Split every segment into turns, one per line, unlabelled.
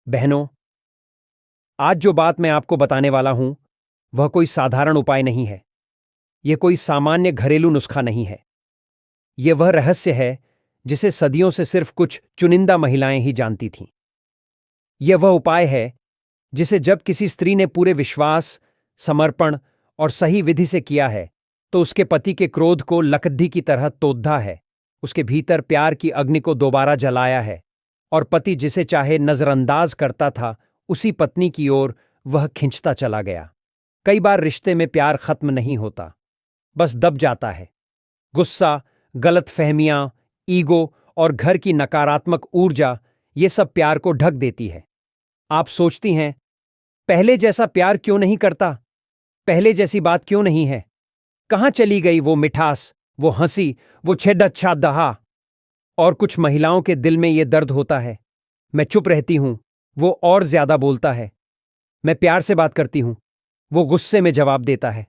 बहनों, आज जो बात मैं आपको बताने वाला हूं वह कोई साधारण उपाय नहीं है। यह कोई सामान्य घरेलू नुस्खा नहीं है। यह वह रहस्य है जिसे सदियों से सिर्फ कुछ चुनिंदा महिलाएं ही जानती थीं। यह वह उपाय है जिसे जब किसी स्त्री ने पूरे विश्वास, समर्पण और सही विधि से किया है तो उसके पति के क्रोध को लकड़ी की तरह तोड़ा है, उसके भीतर प्यार की अग्नि को दोबारा जलाया है और पति जिसे चाहे नजरअंदाज करता था उसी पत्नी की ओर वह खिंचता चला गया। कई बार रिश्ते में प्यार खत्म नहीं होता, बस दब जाता है। गुस्सा, गलतफहमियां, ईगो और घर की नकारात्मक ऊर्जा ये सब प्यार को ढक देती है। आप सोचती हैं, पहले जैसा प्यार क्यों नहीं करता? पहले जैसी बात क्यों नहीं है? कहाँ चली गई वो मिठास, वो हंसी, वो छेड़छाड़ दहा? और कुछ महिलाओं के दिल में ये दर्द होता है। मैं चुप रहती हूं, वो और ज्यादा बोलता है। मैं प्यार से बात करती हूं, वो गुस्से में जवाब देता है।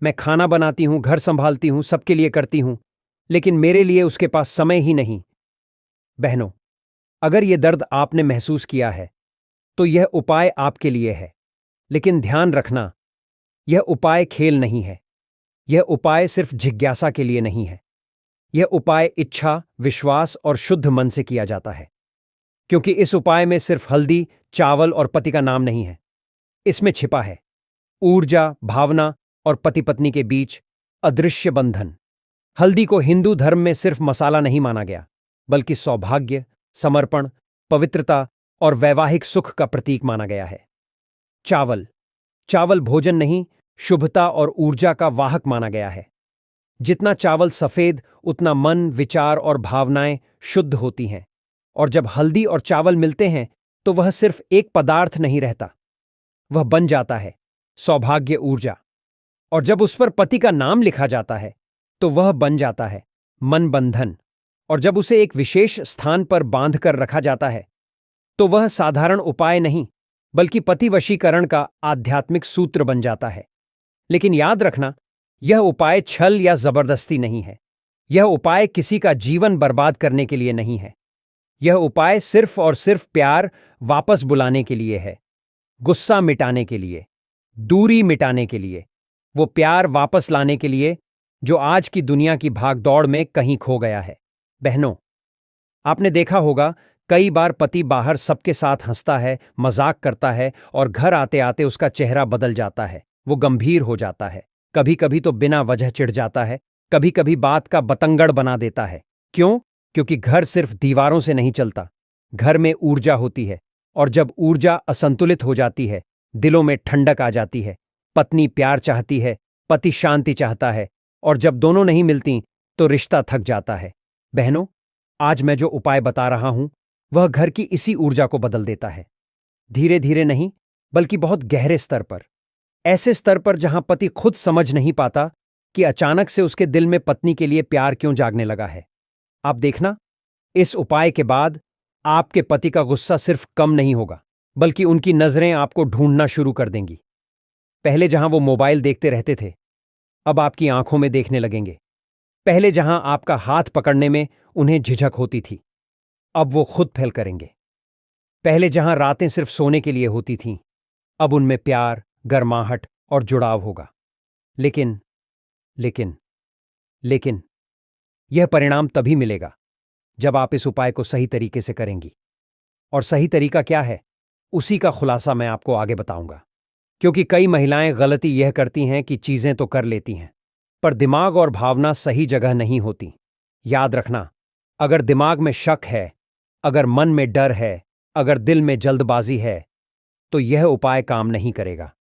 मैं खाना बनाती हूं, घर संभालती हूं, सबके लिए करती हूं, लेकिन मेरे लिए उसके पास समय ही नहीं। बहनों, अगर ये दर्द आपने महसूस किया है तो यह उपाय आपके लिए है। लेकिन ध्यान रखना, यह उपाय खेल नहीं है। यह उपाय सिर्फ जिज्ञासा के लिए नहीं है। यह उपाय इच्छा, विश्वास और शुद्ध मन से किया जाता है। क्योंकि इस उपाय में सिर्फ हल्दी, चावल और पति का नाम नहीं है। इसमें छिपा है ऊर्जा, भावना और पति पत्नी के बीच अदृश्य बंधन। हल्दी को हिंदू धर्म में सिर्फ मसाला नहीं माना गया, बल्कि सौभाग्य, समर्पण, पवित्रता और वैवाहिक सुख का प्रतीक माना गया है। चावल चावल भोजन नहीं, शुभता और ऊर्जा का वाहक माना गया है। जितना चावल सफेद, उतना मन, विचार और भावनाएं शुद्ध होती हैं। और जब हल्दी और चावल मिलते हैं तो वह सिर्फ एक पदार्थ नहीं रहता, वह बन जाता है सौभाग्य, ऊर्जा। और जब उस पर पति का नाम लिखा जाता है तो वह बन जाता है मन बंधन। और जब उसे एक विशेष स्थान पर बांध कर रखा जाता है तो वह साधारण उपाय नहीं, बल्कि पति वशीकरण का आध्यात्मिक सूत्र बन जाता है। लेकिन याद रखना, यह उपाय छल या जबरदस्ती नहीं है। यह उपाय किसी का जीवन बर्बाद करने के लिए नहीं है। यह उपाय सिर्फ और सिर्फ प्यार वापस बुलाने के लिए है, गुस्सा मिटाने के लिए, दूरी मिटाने के लिए, वो प्यार वापस लाने के लिए जो आज की दुनिया की भागदौड़ में कहीं खो गया है। बहनों, आपने देखा होगा, कई बार पति बाहर सबके साथ हंसता है, मजाक करता है और घर आते आते उसका चेहरा बदल जाता है। वो गंभीर हो जाता है, कभी कभी तो बिना वजह चिढ़ जाता है, कभी कभी बात का बतंगड़ बना देता है। क्यों? क्योंकि घर सिर्फ दीवारों से नहीं चलता, घर में ऊर्जा होती है। और जब ऊर्जा असंतुलित हो जाती है, दिलों में ठंडक आ जाती है। पत्नी प्यार चाहती है, पति शांति चाहता है, और जब दोनों नहीं मिलती तो रिश्ता थक जाता है। बहनों, आज मैं जो उपाय बता रहा हूं वह घर की इसी ऊर्जा को बदल देता है। धीरे धीरे नहीं, बल्कि बहुत गहरे स्तर पर। ऐसे स्तर पर जहां पति खुद समझ नहीं पाता कि अचानक से उसके दिल में पत्नी के लिए प्यार क्यों जागने लगा है। आप देखना, इस उपाय के बाद आपके पति का गुस्सा सिर्फ कम नहीं होगा, बल्कि उनकी नजरें आपको ढूंढना शुरू कर देंगी। पहले जहां वो मोबाइल देखते रहते थे, अब आपकी आंखों में देखने लगेंगे। पहले जहां आपका हाथ पकड़ने में उन्हें झिझक होती थी, अब वो खुद फैल करेंगे। पहले जहां रातें सिर्फ सोने के लिए होती थीं, अब उनमें प्यार, गर्माहट और जुड़ाव होगा। लेकिन लेकिन लेकिन यह परिणाम तभी मिलेगा जब आप इस उपाय को सही तरीके से करेंगी। और सही तरीका क्या है, उसी का खुलासा मैं आपको आगे बताऊंगा। क्योंकि कई महिलाएं गलती यह करती हैं कि चीजें तो कर लेती हैं, पर दिमाग और भावना सही जगह नहीं होती। याद रखना, अगर दिमाग में शक है, अगर मन में डर है, अगर दिल में जल्दबाजी है, तो यह उपाय काम नहीं करेगा।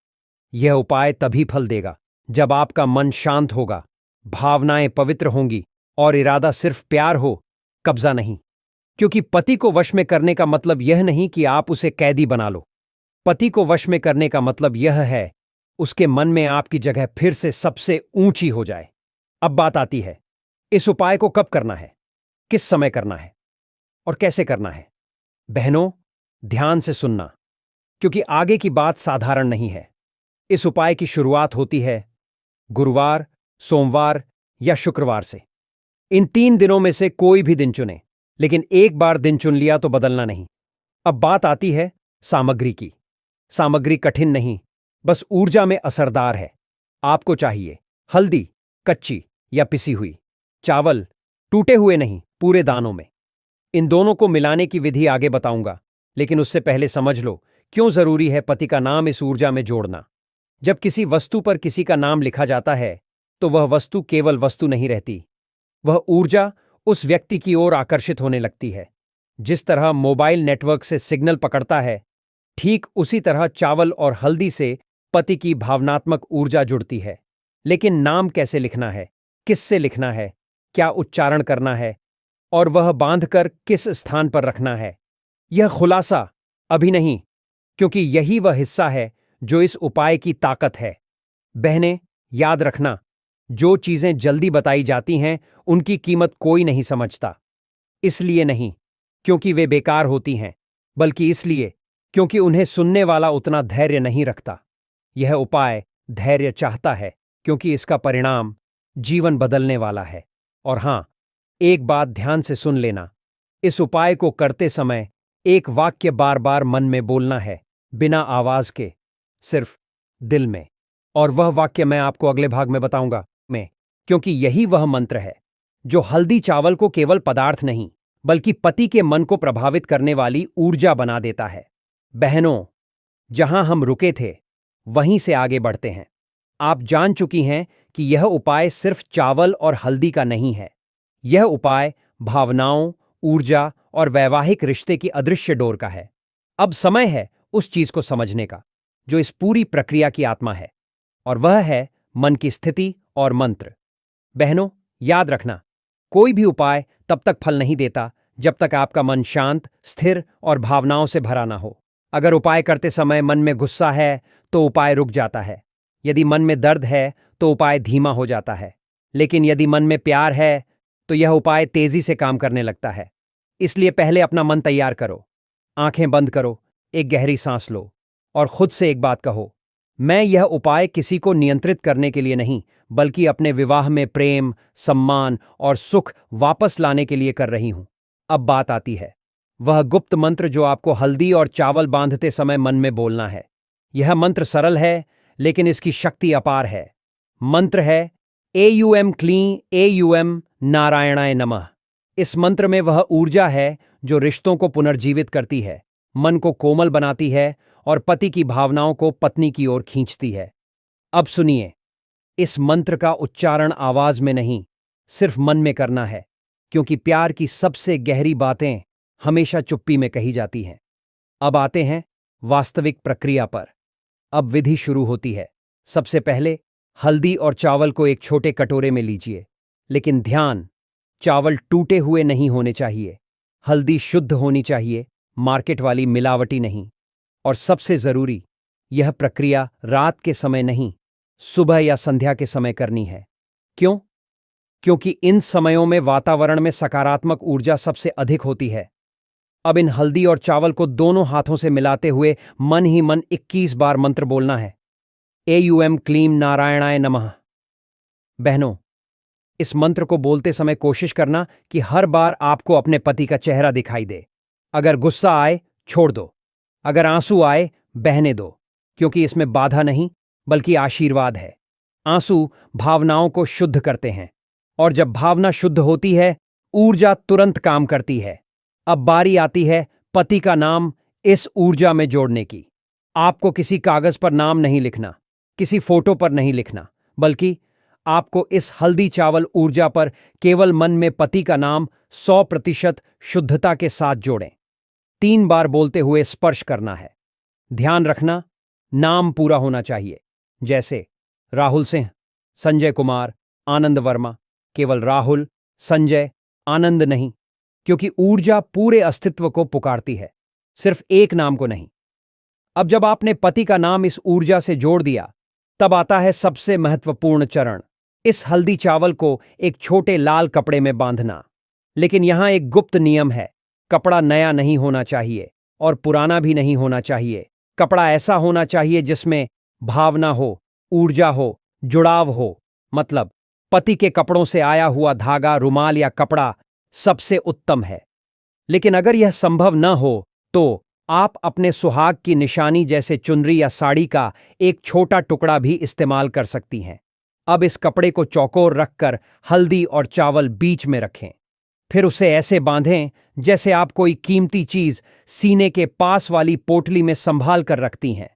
यह उपाय तभी फल देगा जब आपका मन शांत होगा, भावनाएं पवित्र होंगी और इरादा सिर्फ प्यार हो, कब्जा नहीं। क्योंकि पति को वश में करने का मतलब यह नहीं कि आप उसे कैदी बना लो। पति को वश में करने का मतलब यह है उसके मन में आपकी जगह फिर से सबसे ऊंची हो जाए। अब बात आती है, इस उपाय को कब करना है, किस समय करना है और कैसे करना है। बहनों, ध्यान से सुनना, क्योंकि आगे की बात साधारण नहीं है। इस उपाय की शुरुआत होती है गुरुवार, सोमवार या शुक्रवार से। इन 3 दिनों में से कोई भी दिन चुनें, लेकिन एक बार दिन चुन लिया तो बदलना नहीं। अब बात आती है सामग्री की। सामग्री कठिन नहीं, बस ऊर्जा में असरदार है। आपको चाहिए हल्दी, कच्ची या पिसी हुई। चावल, टूटे हुए नहीं, पूरे दानों में। इन दोनों को मिलाने की विधि आगे बताऊंगा, लेकिन उससे पहले समझ लो क्यों जरूरी है पति का नाम इस ऊर्जा में जोड़ना। जब किसी वस्तु पर किसी का नाम लिखा जाता है, तो वह वस्तु केवल वस्तु नहीं रहती, वह ऊर्जा उस व्यक्ति की ओर आकर्षित होने लगती है। जिस तरह मोबाइल नेटवर्क से सिग्नल पकड़ता है, ठीक उसी तरह चावल और हल्दी से पति की भावनात्मक ऊर्जा जुड़ती है। लेकिन नाम कैसे लिखना है, किससे लिखना है, क्या उच्चारण करना है और वह बांधकर किस स्थान पर रखना है, यह खुलासा अभी नहीं, क्योंकि यही वह हिस्सा है जो इस उपाय की ताकत है। बहनें, याद रखना, जो चीजें जल्दी बताई जाती हैं उनकी कीमत कोई नहीं समझता। इसलिए नहीं क्योंकि वे बेकार होती हैं, बल्कि इसलिए क्योंकि उन्हें सुनने वाला उतना धैर्य नहीं रखता। यह उपाय धैर्य चाहता है, क्योंकि इसका परिणाम जीवन बदलने वाला है। और हां, एक बात ध्यान से सुन लेना, इस उपाय को करते समय एक वाक्य बार बार मन में बोलना है, बिना आवाज के, सिर्फ दिल में। और वह वाक्य मैं आपको अगले भाग में बताऊंगा क्योंकि यही वह मंत्र है जो हल्दी चावल को केवल पदार्थ नहीं, बल्कि पति के मन को प्रभावित करने वाली ऊर्जा बना देता है। बहनों, जहां हम रुके थे वहीं से आगे बढ़ते हैं। आप जान चुकी हैं कि यह उपाय सिर्फ चावल और हल्दी का नहीं है। यह उपाय भावनाओं, ऊर्जा और वैवाहिक रिश्ते की अदृश्य डोर का है। अब समय है उस चीज को समझने का जो इस पूरी प्रक्रिया की आत्मा है, और वह है मन की स्थिति और मंत्र। बहनों, याद रखना, कोई भी उपाय तब तक फल नहीं देता जब तक आपका मन शांत, स्थिर और भावनाओं से भरा ना हो। अगर उपाय करते समय मन में गुस्सा है तो उपाय रुक जाता है। यदि मन में दर्द है तो उपाय धीमा हो जाता है। लेकिन यदि मन में प्यार है तो यह उपाय तेजी से काम करने लगता है। इसलिए पहले अपना मन तैयार करो, आंखें बंद करो, एक गहरी सांस लो और खुद से एक बात कहो, मैं यह उपाय किसी को नियंत्रित करने के लिए नहीं, बल्कि अपने विवाह में प्रेम, सम्मान और सुख वापस लाने के लिए कर रही हूं। अब बात आती है वह गुप्त मंत्र जो आपको हल्दी और चावल बांधते समय मन में बोलना है। यह मंत्र सरल है, लेकिन इसकी शक्ति अपार है। मंत्र है एयूएम क्लीं एयूएम नारायणाय नमः। इस मंत्र में वह ऊर्जा है जो रिश्तों को पुनर्जीवित करती है, मन को कोमल बनाती है और पति की भावनाओं को पत्नी की ओर खींचती है। अब सुनिए, इस मंत्र का उच्चारण आवाज में नहीं, सिर्फ मन में करना है, क्योंकि प्यार की सबसे गहरी बातें हमेशा चुप्पी में कही जाती हैं। अब आते हैं वास्तविक प्रक्रिया पर। अब विधि शुरू होती है। सबसे पहले हल्दी और चावल को एक छोटे कटोरे में लीजिए, लेकिन ध्यान, चावल टूटे हुए नहीं होने चाहिए। हल्दी शुद्ध होनी चाहिए, मार्केट वाली मिलावटी नहीं। और सबसे जरूरी, यह प्रक्रिया रात के समय नहीं, सुबह या संध्या के समय करनी है। क्यों? क्योंकि इन समयों में वातावरण में सकारात्मक ऊर्जा सबसे अधिक होती है। अब इन हल्दी और चावल को दोनों हाथों से मिलाते हुए मन ही मन 21 बार मंत्र बोलना है, एयूएम क्लीं नारायणाय नमः। बहनों, इस मंत्र को बोलते समय कोशिश करना कि हर बार आपको अपने पति का चेहरा दिखाई दे। अगर गुस्सा आए, छोड़ दो। अगर आंसू आए, बहने दो, क्योंकि इसमें बाधा नहीं, बल्कि आशीर्वाद है। आंसू भावनाओं को शुद्ध करते हैं, और जब भावना शुद्ध होती है, ऊर्जा तुरंत काम करती है। अब बारी आती है पति का नाम इस ऊर्जा में जोड़ने की। आपको किसी कागज पर नाम नहीं लिखना, किसी फोटो पर नहीं लिखना, बल्कि आपको इस हल्दी चावल ऊर्जा पर केवल मन में पति का नाम 100% शुद्धता के साथ जोड़ें। 3 बार बोलते हुए स्पर्श करना है। ध्यान रखना, नाम पूरा होना चाहिए, जैसे राहुल सिंह, संजय कुमार, आनंद वर्मा। केवल राहुल, संजय, आनंद नहीं, क्योंकि ऊर्जा पूरे अस्तित्व को पुकारती है, सिर्फ एक नाम को नहीं। अब जब आपने पति का नाम इस ऊर्जा से जोड़ दिया, तब आता है सबसे महत्वपूर्ण चरण, इस हल्दी चावल को एक छोटे लाल कपड़े में बांधना। लेकिन यहां एक गुप्त नियम है, कपड़ा नया नहीं होना चाहिए और पुराना भी नहीं होना चाहिए। कपड़ा ऐसा होना चाहिए जिसमें भावना हो, ऊर्जा हो, जुड़ाव हो। मतलब पति के कपड़ों से आया हुआ धागा, रुमाल या कपड़ा सबसे उत्तम है। लेकिन अगर यह संभव न हो तो आप अपने सुहाग की निशानी जैसे चुनरी या साड़ी का एक छोटा टुकड़ा भी इस्तेमाल कर सकती हैं। अब इस कपड़े को चौकोर रखकर हल्दी और चावल बीच में रखें। फिर उसे ऐसे बांधें जैसे आप कोई कीमती चीज सीने के पास वाली पोटली में संभाल कर रखती हैं।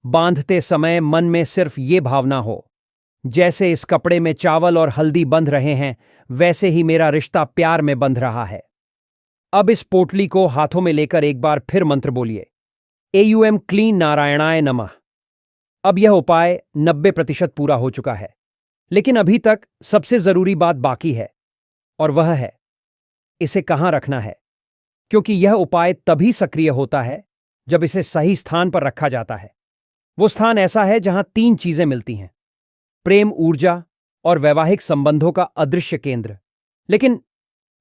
बांधते समय मन में सिर्फ ये भावना हो, जैसे इस कपड़े में चावल और हल्दी बंध रहे हैं, वैसे ही मेरा रिश्ता प्यार में बंध रहा है। अब इस पोटली को हाथों में लेकर एक बार फिर मंत्र बोलिए, एयूएम क्लीन नारायणाय नमः। अब यह उपाय 90% पूरा हो चुका है, लेकिन अभी तक सबसे जरूरी बात बाकी है, और वह है इसे कहां रखना है। क्योंकि यह उपाय तभी सक्रिय होता है जब इसे सही स्थान पर रखा जाता है। वो स्थान ऐसा है जहां 3 चीजें मिलती हैं, प्रेम, ऊर्जा और वैवाहिक संबंधों का अदृश्य केंद्र। लेकिन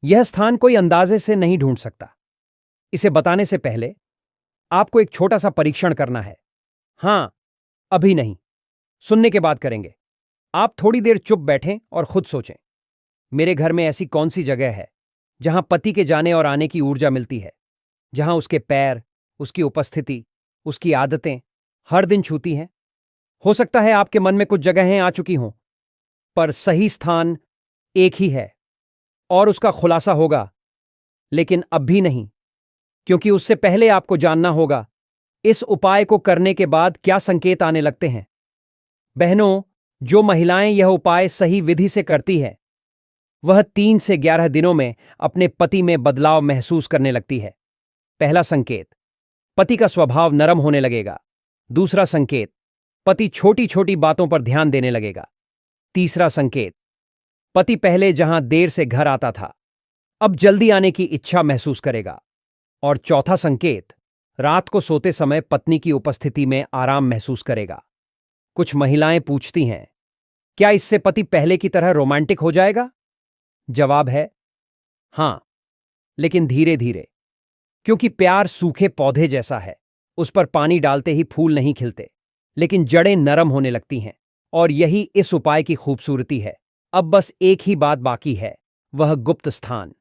यह स्थान कोई अंदाजे से नहीं ढूंढ सकता। इसे बताने से पहले आपको एक छोटा सा परीक्षण करना है। हां, अभी नहीं, सुनने के बाद करेंगे। आप थोड़ी देर चुप बैठें और खुद सोचें, मेरे घर में ऐसी कौन सी जगह है जहां पति के जाने और आने की ऊर्जा मिलती है, जहां उसके पैर, उसकी उपस्थिति, उसकी आदतें हर दिन छूती हैं। हो सकता है आपके मन में कुछ जगहें आ चुकी हों, पर सही स्थान एक ही है और उसका खुलासा होगा, लेकिन अब भी नहीं, क्योंकि उससे पहले आपको जानना होगा इस उपाय को करने के बाद क्या संकेत आने लगते हैं। बहनों, जो महिलाएं यह उपाय सही विधि से करती है, वह 3 से 11 दिनों में अपने पति में बदलाव महसूस करने लगती है। पहला संकेत, पति का स्वभाव नरम होने लगेगा। दूसरा संकेत, पति छोटी छोटी बातों पर ध्यान देने लगेगा। तीसरा संकेत, पति पहले जहां देर से घर आता था, अब जल्दी आने की इच्छा महसूस करेगा। और चौथा संकेत, रात को सोते समय पत्नी की उपस्थिति में आराम महसूस करेगा। कुछ महिलाएं पूछती हैं, क्या इससे पति पहले की तरह रोमांटिक हो जाएगा? जवाब है हां, लेकिन धीरे धीरे। क्योंकि प्यार सूखे पौधे जैसा है, उस पर पानी डालते ही फूल नहीं खिलते, लेकिन जड़ें नरम होने लगती हैं। और यही इस उपाय की खूबसूरती है। अब बस एक ही बात बाकी है, वह गुप्त स्थान,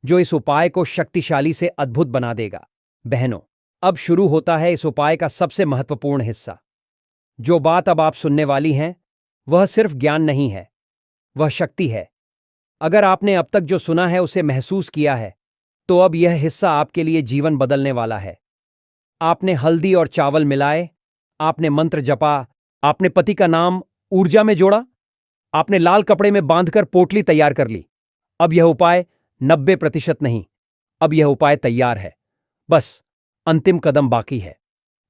जो इस उपाय को शक्तिशाली से अद्भुत बना देगा। बहनों, अब शुरू होता है इस उपाय का सबसे महत्वपूर्ण हिस्सा। जो बात अब आप सुनने वाली हैं, वह सिर्फ ज्ञान नहीं है, वह शक्ति है। अगर आपने अब तक जो सुना है उसे महसूस किया है, तो अब यह हिस्सा आपके लिए जीवन बदलने वाला है। आपने हल्दी और चावल मिलाए, आपने मंत्र जपा, आपने पति का नाम ऊर्जा में जोड़ा, आपने लाल कपड़े में बांधकर पोटली तैयार कर ली। अब यह उपाय 90% नहीं, अब यह उपाय तैयार है। बस अंतिम कदम बाकी है,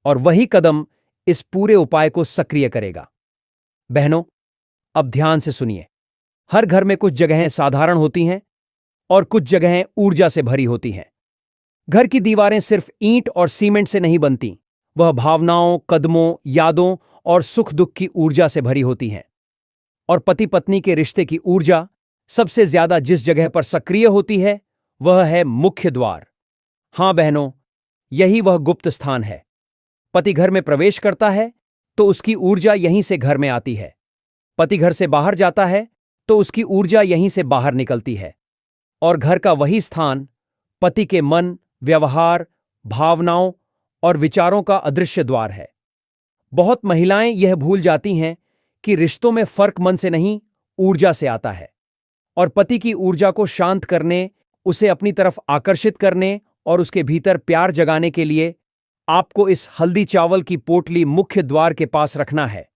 और वही कदम इस पूरे उपाय को सक्रिय करेगा। बहनों, अब ध्यान से सुनिए। हर घर में कुछ जगहें साधारण होती हैं और कुछ जगहें ऊर्जा से भरी होती हैं। घर की दीवारें सिर्फ ईंट और सीमेंट से नहीं बनती, वह भावनाओं, कदमों, यादों और सुख दुख की ऊर्जा से भरी होती हैं। और पति पत्नी के रिश्ते की ऊर्जा सबसे ज्यादा जिस जगह पर सक्रिय होती है, वह है मुख्य द्वार। हां बहनों, यही वह गुप्त स्थान है। पति घर में प्रवेश करता है तो उसकी ऊर्जा यहीं से घर में आती है। पति घर से बाहर जाता है तो उसकी ऊर्जा यहीं से बाहर निकलती है। और घर का वही स्थान पति के मन, व्यवहार, भावनाओं और विचारों का अदृश्य द्वार है। बहुत महिलाएं यह भूल जाती हैं कि रिश्तों में फर्क मन से नहीं, ऊर्जा से आता है। और पति की ऊर्जा को शांत करने, उसे अपनी तरफ आकर्षित करने और उसके भीतर प्यार जगाने के लिए आपको इस हल्दी चावल की पोटली मुख्य द्वार के पास रखना है।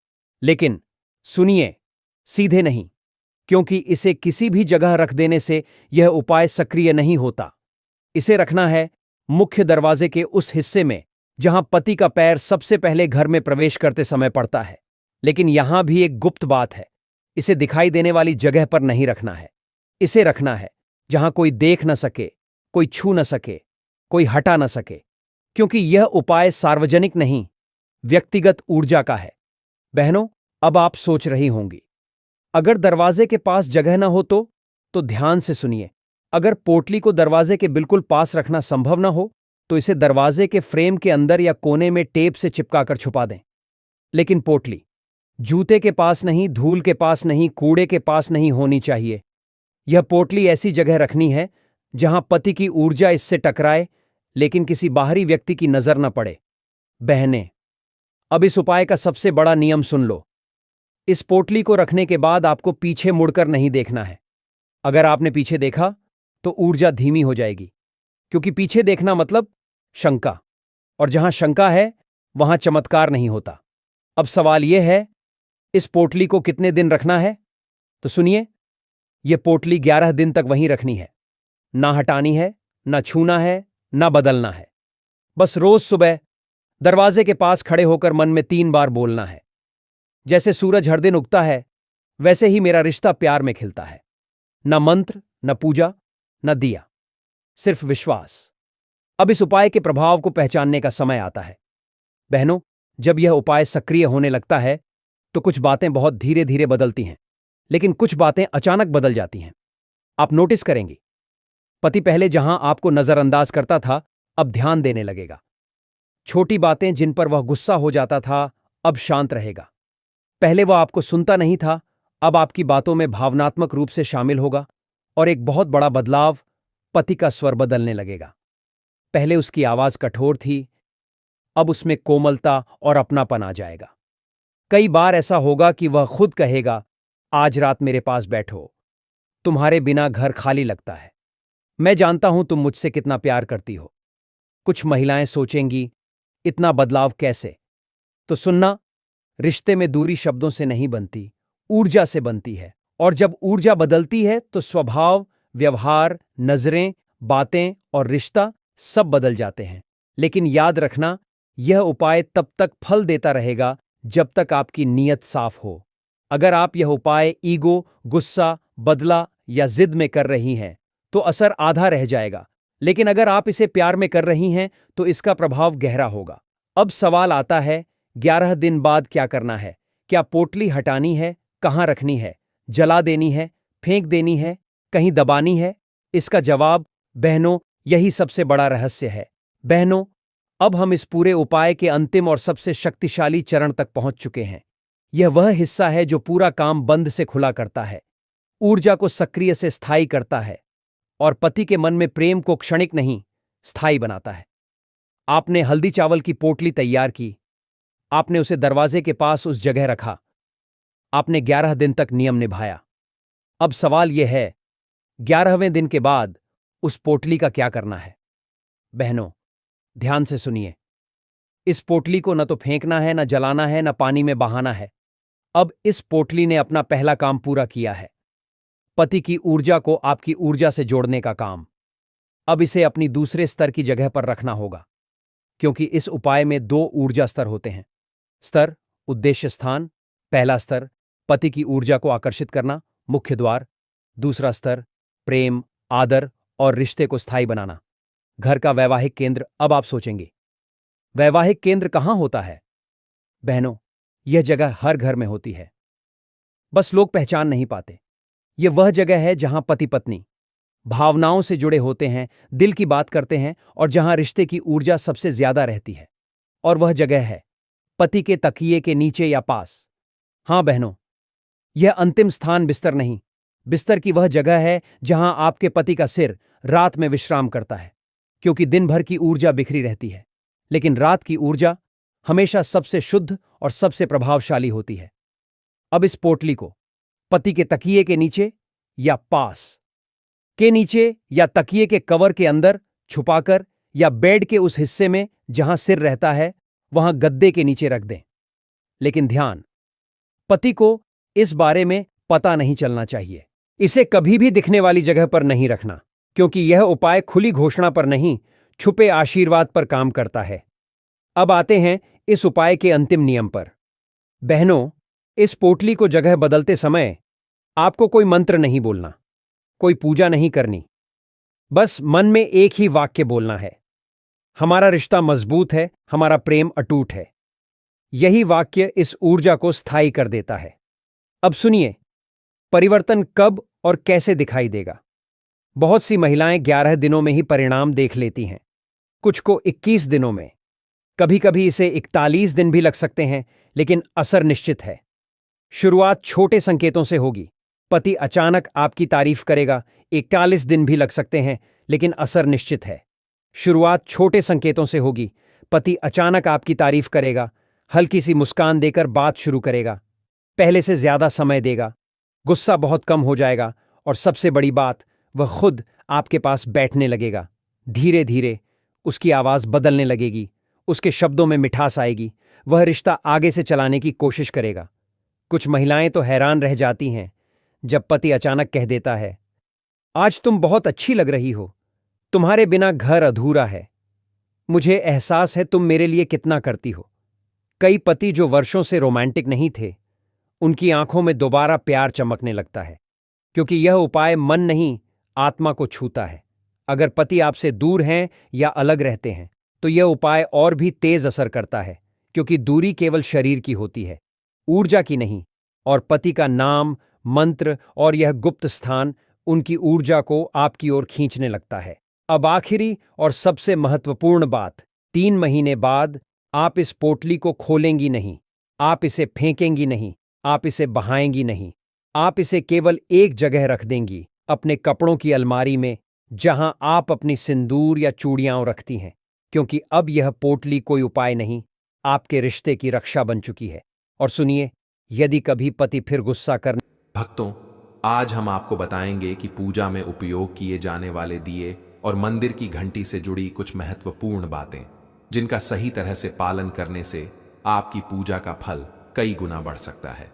लेकिन सुनिए, सीधे नहीं, क्योंकि इसे किसी भी जगह रख देने से यह उपाय सक्रिय नहीं होता। इसे रखना है मुख्य दरवाजे के उस हिस्से में जहां पति का पैर सबसे पहले घर में प्रवेश करते समय पड़ता है। लेकिन यहां भी एक गुप्त बात है, इसे दिखाई देने वाली जगह पर नहीं रखना है। इसे रखना है जहां कोई देख न सके, कोई छू न सके, कोई हटा न सके, क्योंकि यह उपाय सार्वजनिक नहीं, व्यक्तिगत ऊर्जा का है। बहनों, अब आप सोच रही होंगी, अगर दरवाजे के पास जगह न हो तो ध्यान से सुनिए। अगर पोटली को दरवाजे के बिल्कुल पास रखना संभव न हो, तो इसे दरवाजे के फ्रेम के अंदर या कोने में टेप से चिपकाकर छुपा दें। लेकिन पोटली जूते के पास नहीं, धूल के पास नहीं, कूड़े के पास नहीं होनी चाहिए। यह पोटली ऐसी जगह रखनी है जहां पति की ऊर्जा इससे टकराए, लेकिन किसी बाहरी व्यक्ति की नजर न पड़े। बहनें, अब इस उपाय का सबसे बड़ा नियम सुन लो। इस पोटली को रखने के बाद आपको पीछे मुड़कर नहीं देखना है। अगर आपने पीछे देखा तो ऊर्जा धीमी हो जाएगी, क्योंकि पीछे देखना मतलब शंका, और जहां शंका है वहां चमत्कार नहीं होता। अब सवाल यह है, इस पोटली को कितने दिन रखना है? तो सुनिए, यह पोटली 11 दिन तक वहीं रखनी है। ना हटानी है, ना छूना है, ना बदलना है। बस रोज सुबह दरवाजे के पास खड़े होकर मन में 3 बार बोलना है, जैसे सूरज हर दिन उगता है वैसे ही मेरा रिश्ता प्यार में खिलता है। न मंत्र, न पूजा, न दिया, सिर्फ विश्वास। अब इस उपाय के प्रभाव को पहचानने का समय आता है। बहनों, जब यह उपाय सक्रिय होने लगता है तो कुछ बातें बहुत धीरे धीरे बदलती हैं, लेकिन कुछ बातें अचानक बदल जाती हैं। आप नोटिस करेंगी, पति पहले जहां आपको नजरअंदाज करता था, अब ध्यान देने लगेगा। छोटी बातें जिन पर वह गुस्सा हो जाता था, अब शांत रहेगा। पहले वह आपको सुनता नहीं था, अब आपकी बातों में भावनात्मक रूप से शामिल होगा। और एक बहुत बड़ा बदलाव, पति का स्वर बदलने लगेगा। पहले उसकी आवाज कठोर थी, अब उसमें कोमलता और अपनापन आ जाएगा। कई बार ऐसा होगा कि वह खुद कहेगा, आज रात मेरे पास बैठो, तुम्हारे बिना घर खाली लगता है, मैं जानता हूं तुम मुझसे कितना प्यार करती हो। कुछ महिलाएं सोचेंगी, इतना बदलाव कैसे? तो सुनना, रिश्ते में दूरी शब्दों से नहीं बनती, ऊर्जा से बनती है। और जब ऊर्जा बदलती है तो स्वभाव, व्यवहार, नजरें, बातें और रिश्ता सब बदल जाते हैं। लेकिन याद रखना, यह उपाय तब तक फल देता रहेगा जब तक आपकी नीयत साफ हो। अगर आप यह उपाय ईगो, गुस्सा, बदला या जिद में कर रही हैं तो असर आधा रह जाएगा, लेकिन अगर आप इसे प्यार में कर रही हैं तो इसका प्रभाव गहरा होगा। अब सवाल आता है, 11 दिन बाद क्या करना है? क्या पोटली हटानी है? कहाँ रखनी है? जला देनी है? फेंक देनी है? कहीं दबानी है? इसका जवाब, बहनों, यही सबसे बड़ा रहस्य है। बहनों, अब हम इस पूरे उपाय के अंतिम और सबसे शक्तिशाली चरण तक पहुंच चुके हैं। यह वह हिस्सा है जो पूरा काम बंद से खुला करता है, ऊर्जा को सक्रिय से स्थायी करता है और पति के मन में प्रेम को क्षणिक नहीं, स्थायी बनाता है। आपने हल्दी चावल की पोटली तैयार की, आपने उसे दरवाजे के पास उस जगह रखा, आपने 11 दिन तक नियम निभाया। अब सवाल यह है, 11वें दिन के बाद उस पोटली का क्या करना है? बहनों, ध्यान से सुनिए, इस पोटली को न तो फेंकना है, न जलाना है, न पानी में बहाना है। अब इस पोटली ने अपना पहला काम पूरा किया है, पति की ऊर्जा को आपकी ऊर्जा से जोड़ने का काम। अब इसे अपनी दूसरे स्तर की जगह पर रखना होगा, क्योंकि इस उपाय में 2 ऊर्जा स्तर होते हैं। स्तर, उद्देश्य स्थान। पहला स्तर, पति की ऊर्जा को आकर्षित करना, मुख्य द्वार। दूसरा स्तर, प्रेम, आदर और रिश्ते को स्थायी बनाना, घर का वैवाहिक केंद्र। अब आप सोचेंगे, वैवाहिक केंद्र कहां होता है? बहनों, यह जगह हर घर में होती है, बस लोग पहचान नहीं पाते। यह वह जगह है जहां पति पत्नी भावनाओं से जुड़े होते हैं, दिल की बात करते हैं और जहां रिश्ते की ऊर्जा सबसे ज्यादा रहती है। और वह जगह है पति के तकिए के नीचे या पास। हां बहनों, यह अंतिम स्थान बिस्तर नहीं, बिस्तर की वह जगह है जहां आपके पति का सिर रात में विश्राम करता है, क्योंकि दिन भर की ऊर्जा बिखरी रहती है, लेकिन रात की ऊर्जा हमेशा सबसे शुद्ध और सबसे प्रभावशाली होती है। अब इस पोटली को पति के तकिए के नीचे या पास के नीचे या तकिए के कवर के अंदर छुपाकर या बेड के उस हिस्से में जहां सिर रहता है, वहां गद्दे के नीचे रख दें। लेकिन ध्यान, पति को इस बारे में पता नहीं चलना चाहिए। इसे कभी भी दिखने वाली जगह पर नहीं रखना, क्योंकि यह उपाय खुली घोषणा पर नहीं, छुपे आशीर्वाद पर काम करता है। अब आते हैं इस उपाय के अंतिम नियम पर। बहनों, इस पोटली को जगह बदलते समय आपको कोई मंत्र नहीं बोलना, कोई पूजा नहीं करनी, बस मन में एक ही वाक्य बोलना है, हमारा रिश्ता मजबूत है, हमारा प्रेम अटूट है। यही वाक्य इस ऊर्जा को स्थायी कर देता है। अब सुनिए, परिवर्तन कब और कैसे दिखाई देगा। बहुत सी महिलाएं 11 दिनों में ही परिणाम देख लेती हैं, कुछ को 21 दिनों में, कभी कभी इसे 41 दिन भी लग सकते हैं, लेकिन असर निश्चित है। शुरुआत छोटे संकेतों से होगी। पति अचानक आपकी तारीफ करेगा, 41 दिन भी लग सकते हैं, लेकिन असर निश्चित है। शुरुआत छोटे संकेतों से होगी। पति अचानक आपकी तारीफ करेगा, हल्की सी मुस्कान देकर बात शुरू करेगा, पहले से ज्यादा समय देगा, गुस्सा बहुत कम हो जाएगा और सबसे बड़ी बात, वह खुद आपके पास बैठने लगेगा। धीरे धीरे उसकी आवाज बदलने लगेगी, उसके शब्दों में मिठास आएगी, वह रिश्ता आगे से चलाने की कोशिश करेगा। कुछ महिलाएं तो हैरान रह जाती हैं जब पति अचानक कह देता है, आज तुम बहुत अच्छी लग रही हो, तुम्हारे बिना घर अधूरा है, मुझे एहसास है तुम मेरे लिए कितना करती हो। कई पति जो वर्षों से रोमांटिक नहीं थे, उनकी आंखों में दोबारा प्यार चमकने लगता है, क्योंकि यह उपाय मन नहीं, आत्मा को छूता है। अगर पति आपसे दूर हैं या अलग रहते हैं, तो यह उपाय और भी तेज असर करता है, क्योंकि दूरी केवल शरीर की होती है, ऊर्जा की नहीं। और पति का नाम, मंत्र और यह गुप्त स्थान उनकी ऊर्जा को आपकी ओर खींचने लगता है। अब आखिरी और सबसे महत्वपूर्ण बात, 3 महीने बाद आप इस पोटली को खोलेंगी नहीं, आप इसे फेंकेंगी नहीं, आप इसे बहाएंगी नहीं, आप इसे केवल एक जगह रख देंगी, अपने कपड़ों की अलमारी में, जहां आप अपनी सिंदूर या चूड़ियां रखती हैं, क्योंकि अब यह पोटली कोई उपाय नहीं, आपके रिश्ते की रक्षा बन चुकी है। और सुनिए, यदि कभी पति फिर गुस्सा कर
भक्तों, आज हम आपको बताएंगे कि पूजा में उपयोग किए जाने वाले दिए और मंदिर की घंटी से जुड़ी कुछ महत्वपूर्ण बातें, जिनका सही तरह से पालन करने से आपकी पूजा का फल कई गुना बढ़ सकता है।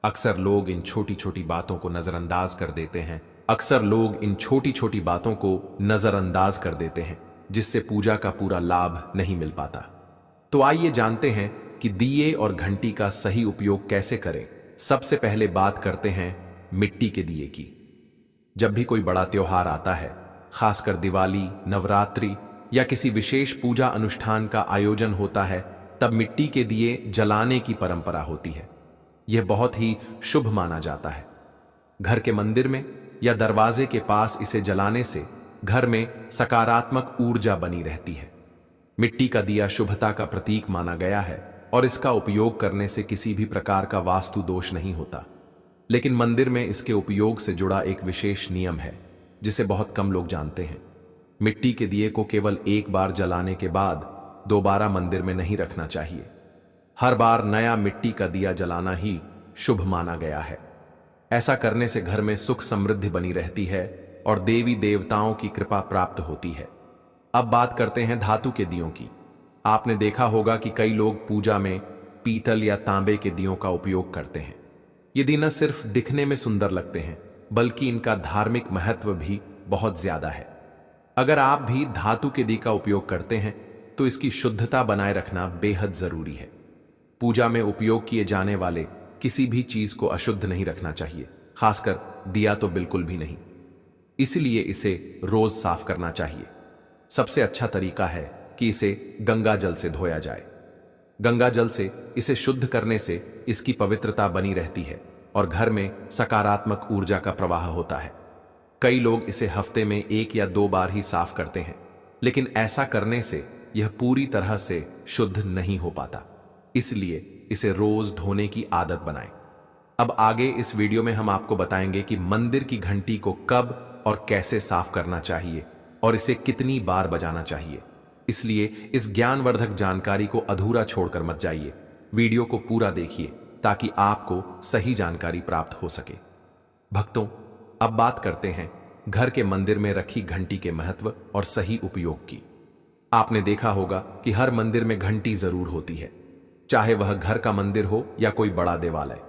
अक्सर लोग इन छोटी छोटी बातों को नजरअंदाज कर देते हैं जिससे पूजा का पूरा लाभ नहीं मिल पाता। तो आइए जानते हैं कि दिए और घंटी का सही उपयोग कैसे करें। सबसे पहले बात करते हैं मिट्टी के दिए की। जब भी कोई बड़ा त्योहार आता है, खासकर दिवाली, नवरात्रि या किसी विशेष पूजा अनुष्ठान का आयोजन होता है, तब मिट्टी के दिए जलाने की परंपरा होती है। यह बहुत ही शुभ माना जाता है। घर के मंदिर में या दरवाजे के पास इसे जलाने से घर में सकारात्मक ऊर्जा बनी रहती है। मिट्टी का दिया शुभता का प्रतीक माना गया है और इसका उपयोग करने से किसी भी प्रकार का वास्तु दोष नहीं होता। लेकिन मंदिर में इसके उपयोग से जुड़ा एक विशेष नियम है, जिसे बहुत कम लोग जानते हैं। मिट्टी के दिए को केवल एक बार जलाने के बाद दोबारा मंदिर में नहीं रखना चाहिए। हर बार नया मिट्टी का दिया जलाना ही शुभ माना गया है। ऐसा करने से घर में सुख समृद्धि बनी रहती है और देवी देवताओं की कृपा प्राप्त होती है। अब बात करते हैं धातु के दियों की। आपने देखा होगा कि कई लोग पूजा में पीतल या तांबे के दियों का उपयोग करते हैं। ये दिए न सिर्फ दिखने में सुंदर लगते हैं, बल्कि इनका धार्मिक महत्व भी बहुत ज्यादा है। अगर आप भी धातु के दिए का उपयोग करते हैं, तो इसकी शुद्धता बनाए रखना बेहद जरूरी है। पूजा में उपयोग किए जाने वाले किसी भी चीज को अशुद्ध नहीं रखना चाहिए, खासकर दिया तो बिल्कुल भी नहीं। इसलिए इसे रोज साफ करना चाहिए। सबसे अच्छा तरीका है कि इसे गंगा जल से धोया जाए। गंगा जल से इसे शुद्ध करने से इसकी पवित्रता बनी रहती है और घर में सकारात्मक ऊर्जा का प्रवाह होता है। कई लोग इसे हफ्ते में 1 या 2 बार ही साफ करते हैं, लेकिन ऐसा करने से यह पूरी तरह से शुद्ध नहीं हो पाता। इसलिए इसे रोज धोने की आदत बनाएं। अब आगे इस वीडियो में हम आपको बताएंगे कि मंदिर की घंटी को कब और कैसे साफ करना चाहिए और इसे कितनी बार बजाना चाहिए। इसलिए इस ज्ञानवर्धक जानकारी को अधूरा छोड़कर मत जाइए। वीडियो को पूरा देखिए ताकि आपको सही जानकारी प्राप्त हो सके। भक्तों, अब बात करते हैं घर के मंदिर में रखी घंटी के महत्व और सही उपयोग की। आपने देखा होगा कि हर मंदिर में घंटी जरूर होती है, चाहे वह घर का मंदिर हो या कोई बड़ा देवालय।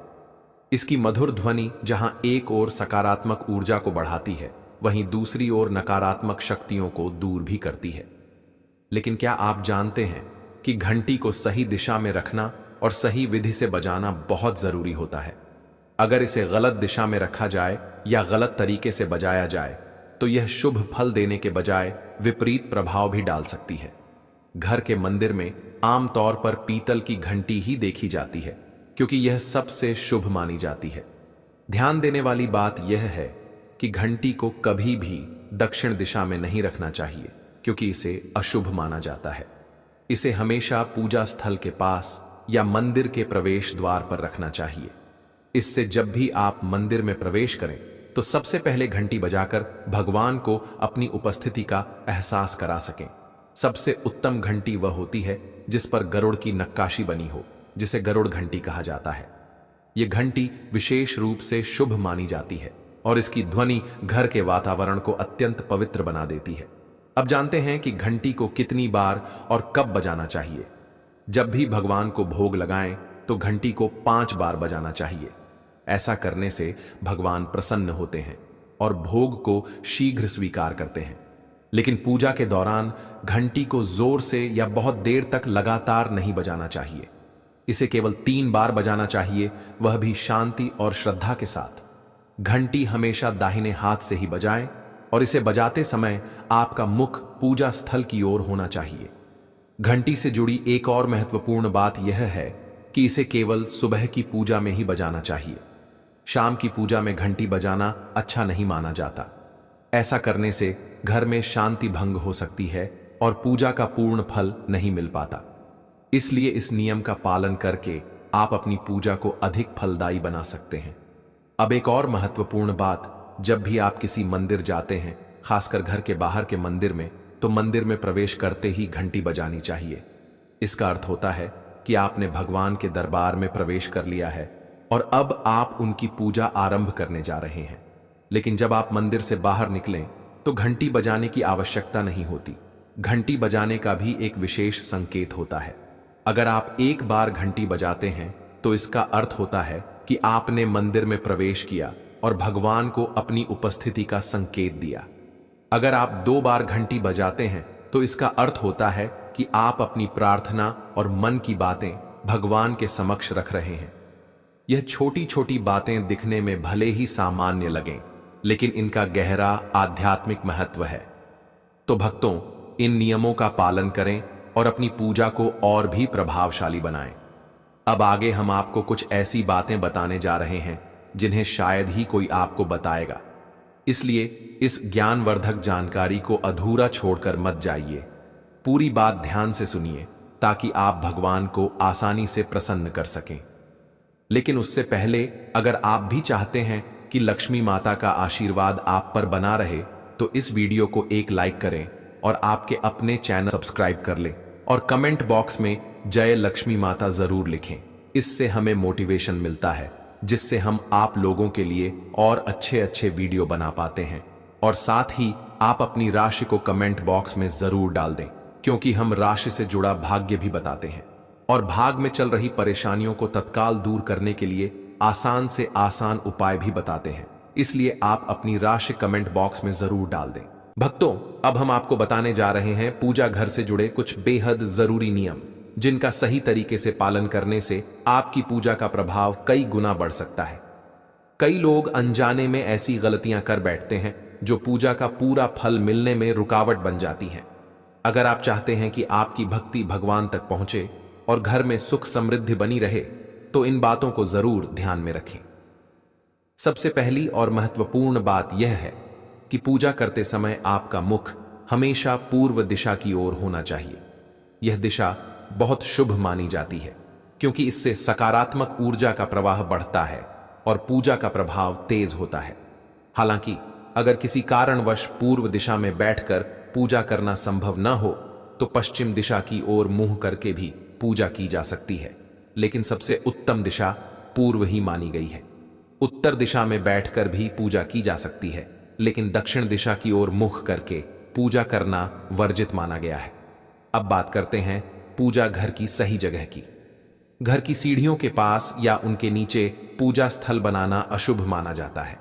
इसकी मधुर ध्वनि जहां एक ओर सकारात्मक ऊर्जा को बढ़ाती है, वहीं दूसरी ओर नकारात्मक शक्तियों को दूर भी करती है। लेकिन क्या आप जानते हैं कि घंटी को सही दिशा में रखना और सही विधि से बजाना बहुत जरूरी होता है। अगर इसे गलत दिशा में रखा जाए या गलत तरीके से बजाया जाए, तो यह शुभ फल देने के बजाय विपरीत प्रभाव भी डाल सकती है। घर के मंदिर में आमतौर पर पीतल की घंटी ही देखी जाती है, क्योंकि यह सबसे शुभ मानी जाती है। ध्यान देने वाली बात यह है कि घंटी को कभी भी दक्षिण दिशा में नहीं रखना चाहिए, क्योंकि इसे अशुभ माना जाता है। इसे हमेशा पूजा स्थल के पास या मंदिर के प्रवेश द्वार पर रखना चाहिए। इससे जब भी आप मंदिर में प्रवेश करें, तो सबसे पहले घंटी बजाकर भगवान को अपनी उपस्थिति का एहसास करा सकें। सबसे उत्तम घंटी वह होती है जिस पर गरुड़ की नक्काशी बनी हो, जिसे गरुड़ घंटी कहा जाता है। यह घंटी विशेष रूप से शुभ मानी जाती है और इसकी ध्वनि घर के वातावरण को अत्यंत पवित्र बना देती है। अब जानते हैं कि घंटी को कितनी बार और कब बजाना चाहिए। जब भी भगवान को भोग लगाएं तो घंटी को 5 बार बजाना चाहिए। ऐसा करने से भगवान प्रसन्न होते हैं और भोग को शीघ्र स्वीकार करते हैं। लेकिन पूजा के दौरान घंटी को जोर से या बहुत देर तक लगातार नहीं बजाना चाहिए। इसे केवल 3 बार बजाना चाहिए, वह भी शांति और श्रद्धा के साथ। घंटी हमेशा दाहिने हाथ से ही बजाएं और इसे बजाते समय आपका मुख पूजा स्थल की ओर होना चाहिए। घंटी से जुड़ी एक और महत्वपूर्ण बात यह है कि इसे केवल सुबह की पूजा में ही बजाना चाहिए। शाम की पूजा में घंटी बजाना अच्छा नहीं माना जाता। ऐसा करने से घर में शांति भंग हो सकती है और पूजा का पूर्ण फल नहीं मिल पाता। इसलिए इस नियम का पालन करके आप अपनी पूजा को अधिक फलदायी बना सकते हैं। अब एक और महत्वपूर्ण बात, जब भी आप किसी मंदिर जाते हैं, खासकर घर के बाहर के मंदिर में, तो मंदिर में प्रवेश करते ही घंटी बजानी चाहिए। इसका अर्थ होता है कि आपने भगवान के दरबार में प्रवेश कर लिया है और अब आप उनकी पूजा आरंभ करने जा रहे हैं। लेकिन जब आप मंदिर से बाहर निकलें तो घंटी बजाने की आवश्यकता नहीं होती। घंटी बजाने का भी एक विशेष संकेत होता है। अगर आप एक बार घंटी बजाते हैं तो इसका अर्थ होता है कि आपने मंदिर में प्रवेश किया और भगवान को अपनी उपस्थिति का संकेत दिया। अगर आप 2 बार घंटी बजाते हैं तो इसका अर्थ होता है कि आप अपनी प्रार्थना और मन की बातें भगवान के समक्ष रख रहे हैं। यह छोटी छोटी बातें दिखने में भले ही सामान्य लगें, लेकिन इनका गहरा आध्यात्मिक महत्व है। तो भक्तों, इन नियमों का पालन करें और अपनी पूजा को और भी प्रभावशाली बनाएं। अब आगे हम आपको कुछ ऐसी बातें बताने जा रहे हैं जिन्हें शायद ही कोई आपको बताएगा। इसलिए इस ज्ञानवर्धक जानकारी को अधूरा छोड़कर मत जाइए। पूरी बात ध्यान से सुनिए ताकि आप भगवान को आसानी से प्रसन्न कर सकें। लेकिन उससे पहले, अगर आप भी चाहते हैं कि लक्ष्मी माता का आशीर्वाद आप पर बना रहे, तो इस वीडियो को एक लाइक करें और आपके अपने चैनल सब्सक्राइब कर लें और कमेंट बॉक्स में जय लक्ष्मी माता जरूर लिखें। इससे हमें मोटिवेशन मिलता है, जिससे हम आप लोगों के लिए और अच्छे अच्छे वीडियो बना पाते हैं। और साथ ही आप अपनी राशि को कमेंट बॉक्स में जरूर डाल दें, क्योंकि हम राशि से जुड़ा भाग्य भी बताते हैं और भाग में चल रही परेशानियों को तत्काल दूर करने के लिए आसान से आसान उपाय भी बताते हैं। इसलिए आप अपनी राशि कमेंट बॉक्स में जरूर डाल दें। भक्तों, अब हम आपको बताने जा रहे हैं पूजा घर से जुड़े कुछ बेहद जरूरी नियम, जिनका सही तरीके से पालन करने से आपकी पूजा का प्रभाव कई गुना बढ़ सकता है। कई लोग अनजाने में ऐसी गलतियां कर बैठते हैं जो पूजा का पूरा फल मिलने में रुकावट बन जाती हैं। अगर आप चाहते हैं कि आपकी भक्ति भगवान तक पहुंचे और घर में सुख समृद्धि बनी रहे, तो इन बातों को जरूर ध्यान में रखें। सबसे पहली और महत्वपूर्ण बात यह है कि पूजा करते समय आपका मुख हमेशा पूर्व दिशा की ओर होना चाहिए। यह दिशा बहुत शुभ मानी जाती है, क्योंकि इससे सकारात्मक ऊर्जा का प्रवाह बढ़ता है और पूजा का प्रभाव तेज होता है। हालांकि अगर किसी कारणवश पूर्व दिशा में बैठकर पूजा करना संभव न हो, तो पश्चिम दिशा की ओर मुंह करके भी पूजा की जा सकती है, लेकिन सबसे उत्तम दिशा पूर्व ही मानी गई है। उत्तर दिशा में बैठकर भी पूजा की जा सकती है, लेकिन दक्षिण दिशा की ओर मुख करके पूजा करना वर्जित माना गया है। अब बात करते हैं पूजा घर की सही जगह की। घर की सीढ़ियों के पास या उनके नीचे पूजा स्थल बनाना अशुभ माना जाता है।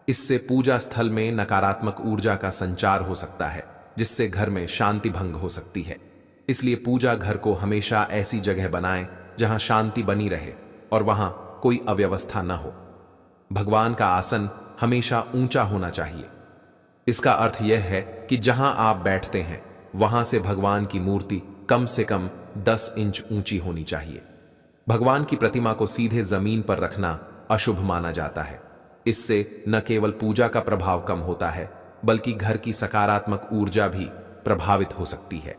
इससे पूजा स्थल में नकारात्मक ऊर्जा का संचार हो सकता है, जिससे घर में शांति भंग हो सकती है। इसलिए पूजा घर को हमेशा ऐसी जगह बनाएं जहां शांति बनी रहे और वहां कोई अव्यवस्था न हो। भगवान का आसन हमेशा ऊंचा होना चाहिए। इसका अर्थ यह है कि जहां आप बैठते हैं वहां से भगवान की मूर्ति कम से कम 10 इंच ऊंची होनी चाहिए। भगवान की प्रतिमा को सीधे जमीन पर रखना अशुभ माना जाता है। इससे न केवल पूजा का प्रभाव कम होता है, बल्कि घर की सकारात्मक ऊर्जा भी प्रभावित हो सकती है।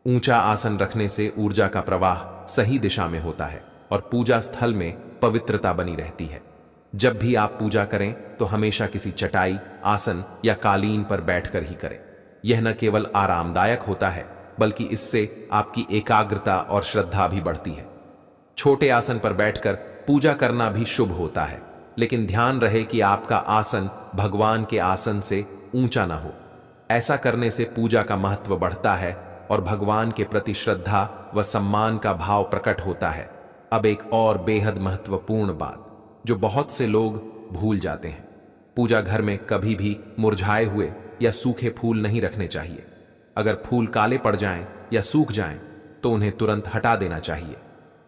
ऊंचा आसन रखने से ऊर्जा का प्रवाह सही दिशा में होता है और पूजा स्थल में पवित्रता बनी रहती है। जब भी आप पूजा करें तो हमेशा किसी चटाई, आसन या कालीन पर बैठकर ही करें। यह न केवल आरामदायक होता है, बल्कि इससे आपकी एकाग्रता और श्रद्धा भी बढ़ती है। छोटे आसन पर बैठकर पूजा करना भी शुभ होता है, लेकिन ध्यान रहे कि आपका आसन भगवान के आसन से ऊंचा ना हो। ऐसा करने से पूजा का महत्व बढ़ता है और भगवान के प्रति श्रद्धा व सम्मान का भाव प्रकट होता है। अब एक और बेहद महत्वपूर्ण बात जो बहुत से लोग भूल जाते हैं, पूजा घर में कभी भी मुरझाए हुए या सूखे फूल नहीं रखने चाहिए। अगर फूल काले पड़ जाएं या सूख जाएं तो उन्हें तुरंत हटा देना चाहिए।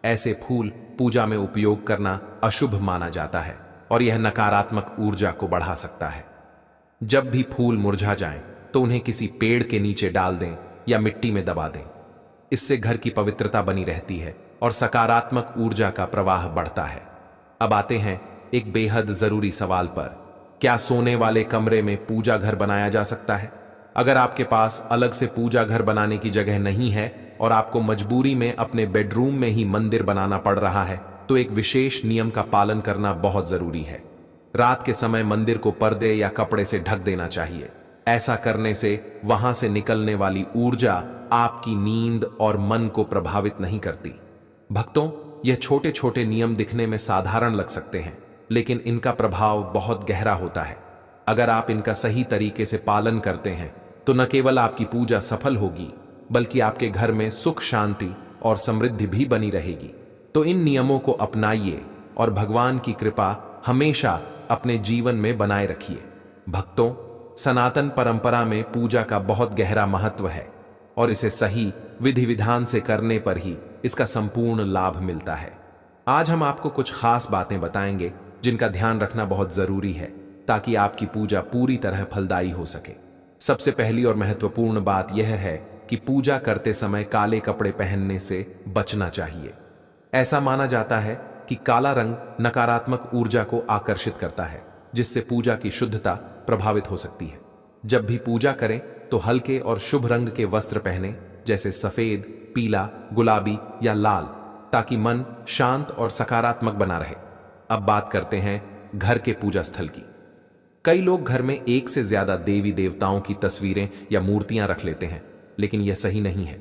ऐसे फूल पूजा में उपयोग करना अशुभ माना जाता है और यह नकारात्मक ऊर्जा को बढ़ा सकता है। जब भी फूल मुरझा जाएं तो उन्हें किसी पेड़ के नीचे डाल दें या मिट्टी में दबा दें। इससे घर की पवित्रता बनी रहती है और सकारात्मक ऊर्जा का प्रवाह बढ़ता है। अब आते हैं एक बेहद जरूरी सवाल पर, क्या सोने वाले कमरे में पूजा घर बनाया जा सकता है? अगर आपके पास अलग से पूजा घर बनाने की जगह नहीं है और आपको मजबूरी में अपने बेडरूम में ही मंदिर बनाना पड़ रहा है, तो एक विशेष नियम का पालन करना बहुत जरूरी है। रात के समय मंदिर को पर्दे या कपड़े से ढक देना चाहिए। ऐसा करने से वहां से निकलने वाली ऊर्जा आपकी नींद और मन को प्रभावित नहीं करती। भक्तों, यह छोटे छोटे नियम दिखने में साधारण लग सकते हैं, लेकिन इनका प्रभाव बहुत गहरा होता है। अगर आप इनका सही तरीके से पालन करते हैं तो न केवल आपकी पूजा सफल होगी, बल्कि आपके घर में सुख, शांति और समृद्धि भी बनी रहेगी। तो इन नियमों को अपनाइए और भगवान की कृपा हमेशा अपने जीवन में बनाए रखिए। भक्तों, सनातन परंपरा में पूजा का बहुत गहरा महत्व है और इसे सही विधि विधान से करने पर ही इसका संपूर्ण लाभ मिलता है। आज हम आपको कुछ खास बातें बताएंगे जिनका ध्यान रखना बहुत जरूरी है ताकि आपकी पूजा पूरी तरह फलदायी हो सके। सबसे पहली और महत्वपूर्ण बात यह है कि पूजा करते समय काले कपड़े पहनने से बचना चाहिए। ऐसा माना जाता है कि काला रंग नकारात्मक ऊर्जा को आकर्षित करता है, जिससे पूजा की शुद्धता प्रभावित हो सकती है। जब भी पूजा करें तो हल्के और शुभ रंग के वस्त्र पहनें, जैसे सफेद, पीला, गुलाबी या लाल, ताकि मन शांत और सकारात्मक बना रहे। अब बात करते हैं घर के पूजा स्थल की। कई लोग घर में एक से ज्यादा देवी देवताओं की तस्वीरें या मूर्तियां रख लेते हैं, लेकिन यह सही नहीं है।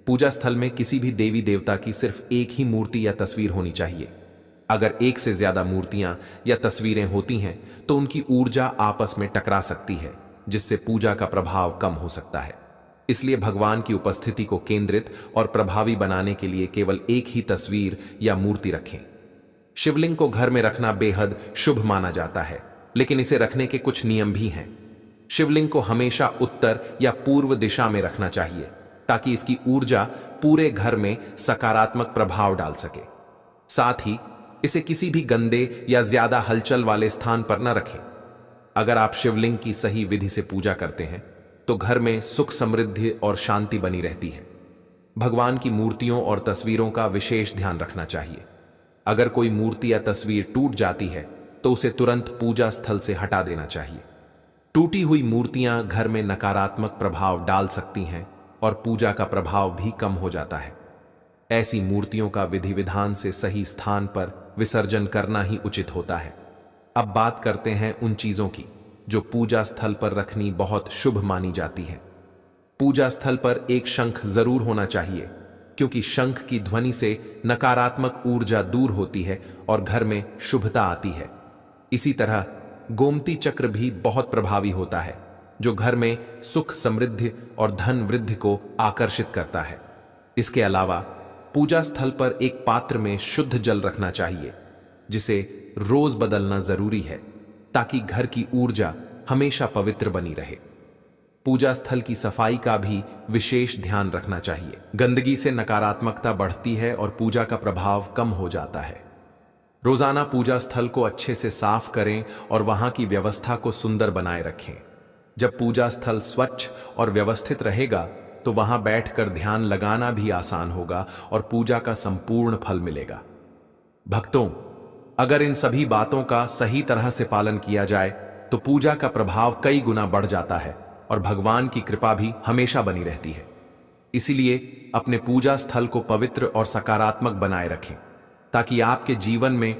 पूजा स्थल में किसी भी देवी देवता की सिर्फ एक ही मूर्ति या तस्वीर होनी चाहिए। अगर एक से ज्यादा मूर्तियां या तस्वीरें होती हैं तो उनकी ऊर्जा आपस में टकरा सकती है, जिससे पूजा का प्रभाव कम हो सकता है। इसलिए भगवान की उपस्थिति को केंद्रित और प्रभावी बनाने के लिए केवल एक ही तस्वीर या मूर्ति रखें। शिवलिंग को घर में रखना बेहद शुभ माना जाता है, लेकिन इसे रखने के कुछ नियम भी हैं। शिवलिंग को हमेशा उत्तर या पूर्व दिशा में रखना चाहिए ताकि इसकी ऊर्जा पूरे घर में सकारात्मक प्रभाव डाल सके। साथ ही इसे किसी भी गंदे या ज्यादा हलचल वाले स्थान पर न रखें। अगर आप शिवलिंग की सही विधि से पूजा करते हैं तो घर में सुख, समृद्धि और शांति बनी रहती है। भगवान की मूर्तियों और तस्वीरों का विशेष ध्यान रखना चाहिए। अगर कोई मूर्ति या तस्वीर टूट जाती है तो उसे तुरंत पूजा स्थल से हटा देना चाहिए। टूटी हुई मूर्तियां घर में नकारात्मक प्रभाव डाल सकती हैं और पूजा का प्रभाव भी कम हो जाता है। ऐसी मूर्तियों का विधि विधान से सही स्थान पर विसर्जन करना ही उचित होता है। अब बात करते हैं उन चीजों की जो पूजा स्थल पर रखनी बहुत शुभ मानी जाती है। पूजा स्थल पर एक शंख जरूर होना चाहिए, क्योंकि शंख की ध्वनि से नकारात्मक ऊर्जा दूर होती है और घर में शुभता आती है। इसी तरह गोमती चक्र भी बहुत प्रभावी होता है, जो घर में सुख, समृद्धि और धन वृद्धि को आकर्षित करता है। इसके अलावा पूजा स्थल पर एक पात्र में शुद्ध जल रखना चाहिए, जिसे रोज बदलना जरूरी है ताकि घर की ऊर्जा हमेशा पवित्र बनी रहे। पूजा स्थल की सफाई का भी विशेष ध्यान रखना चाहिए। गंदगी से नकारात्मकता बढ़ती है और पूजा का प्रभाव कम हो जाता है। रोजाना पूजा स्थल को अच्छे से साफ करें और वहां की व्यवस्था को सुंदर बनाए रखें। जब पूजा स्थल स्वच्छ और व्यवस्थित रहेगा तो वहां बैठकर ध्यान लगाना भी आसान होगा और पूजा का संपूर्ण फल मिलेगा। भक्तों, अगर इन सभी बातों का सही तरह से पालन किया जाए तो पूजा का प्रभाव कई गुना बढ़ जाता है और भगवान की कृपा भी हमेशा बनी रहती है। इसीलिए अपने पूजा स्थल को पवित्र और सकारात्मक बनाए रखें ताकि आपके जीवन में